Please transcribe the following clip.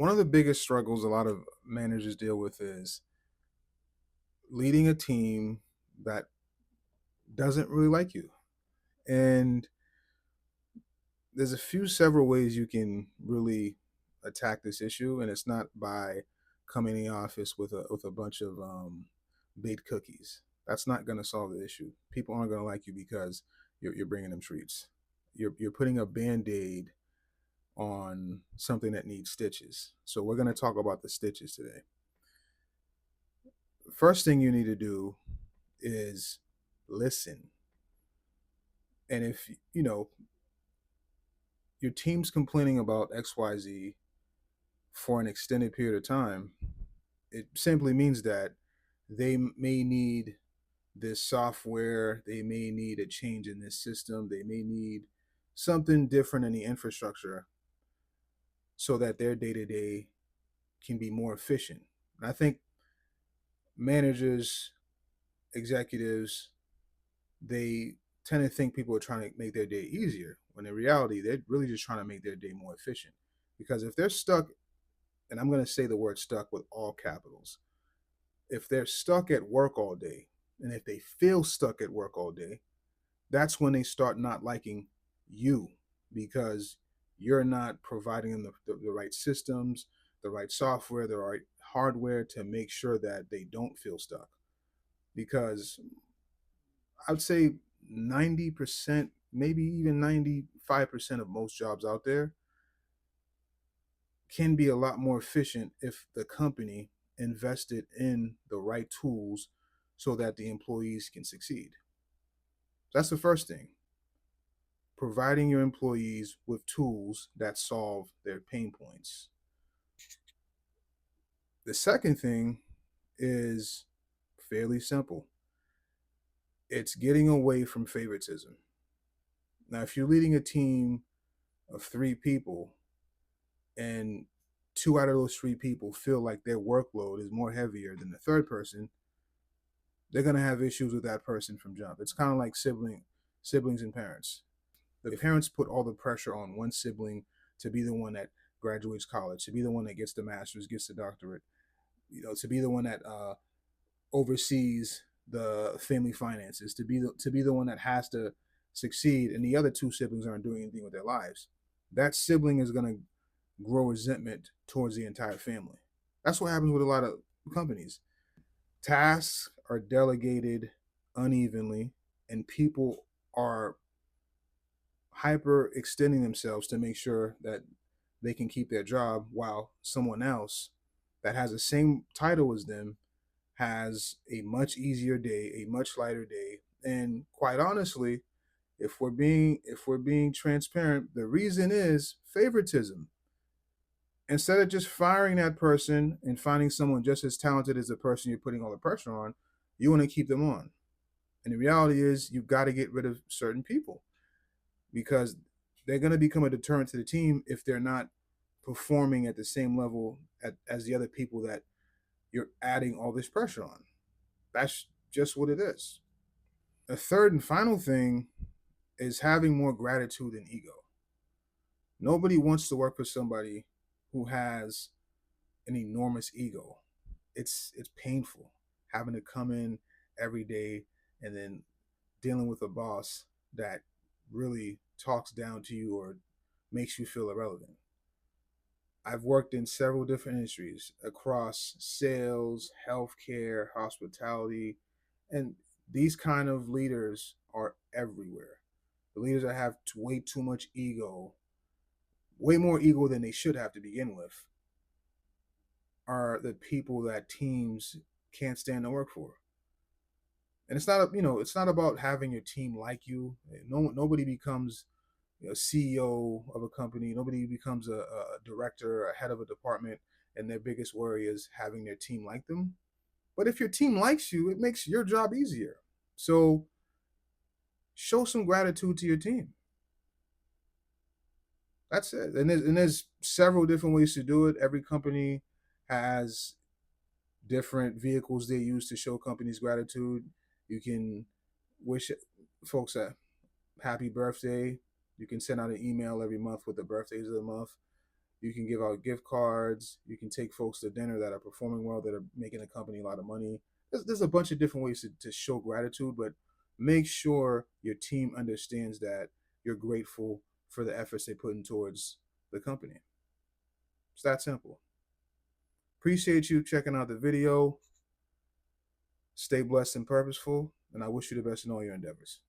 One of the biggest struggles a lot of managers deal with is leading a team that doesn't really like you. And there's a few several ways you can really attack this issue, and it's not by coming in the office with a bunch of baked cookies. That's not going to solve the issue. People aren't going to like you because you're bringing them treats. You're putting a band-aid on something that needs stitches. So we're going to talk about the stitches today. First thing you need to do is listen. And if your team's complaining about XYZ for an extended period of time, it simply means that they may need this software, they may need a change in this system, they may need something different in the infrastructure so that their day to day can be more efficient. And I think managers, executives, they tend to think people are trying to make their day easier when in reality they're really just trying to make their day more efficient. Because if they're stuck, and I'm going to say the word stuck with all capitals, if they're stuck at work all day, and if they feel stuck at work all day, that's when they start not liking you because you're not providing them the right systems, the right software, the right hardware to make sure that they don't feel stuck. Because I'd say 90%, maybe even 95% of most jobs out there can be a lot more efficient if the company invested in the right tools so that the employees can succeed. That's the first thing. Providing your employees with tools that solve their pain points. The second thing is fairly simple. It's getting away from favoritism. Now, if you're leading a team of three people and two out of those three people feel like their workload is more heavier than the third person, they're going to have issues with that person from jump. It's kind of like siblings and parents. The parents put all the pressure on one sibling to be the one that graduates college, to be the one that gets the master's, gets the doctorate, to be the one that oversees the family finances, to be the one that has to succeed, and the other two siblings aren't doing anything with their lives. That sibling is going to grow resentment towards the entire family. That's what happens with a lot of companies. Tasks are delegated unevenly, and people are hyper extending themselves to make sure that they can keep their job while someone else that has the same title as them has a much easier day, a much lighter day. And quite honestly, if we're being transparent, the reason is favoritism. Instead of just firing that person and finding someone just as talented as the person you're putting all the pressure on, you want to keep them on. And the reality is you've got to get rid of certain people because they're going to become a deterrent to the team if they're not performing at the same level as the other people that you're adding all this pressure on. That's just what it is. A third and final thing is having more gratitude than ego. Nobody wants to work for somebody who has an enormous ego. It's painful having to come in every day and then dealing with a boss that really talks down to you or makes you feel irrelevant. I've worked in several different industries across sales, healthcare, hospitality, and these kind of leaders are everywhere. The leaders that have way too much ego, way more ego than they should have to begin with, are the people that teams can't stand to work for. And it's not about having your team like you. Nobody becomes a CEO of a company. Nobody becomes a director, a head of a department, and their biggest worry is having their team like them. But if your team likes you, it makes your job easier. So show some gratitude to your team. That's it. And there's several different ways to do it. Every company has different vehicles they use to show companies gratitude. You can wish folks a happy birthday. You can send out an email every month with the birthdays of the month. You can give out gift cards. You can take folks to dinner that are performing well, that are making the company a lot of money. There's a bunch of different ways to show gratitude, but make sure your team understands that you're grateful for the efforts they put in towards the company. It's that simple. Appreciate you checking out the video. Stay blessed and purposeful, and I wish you the best in all your endeavors.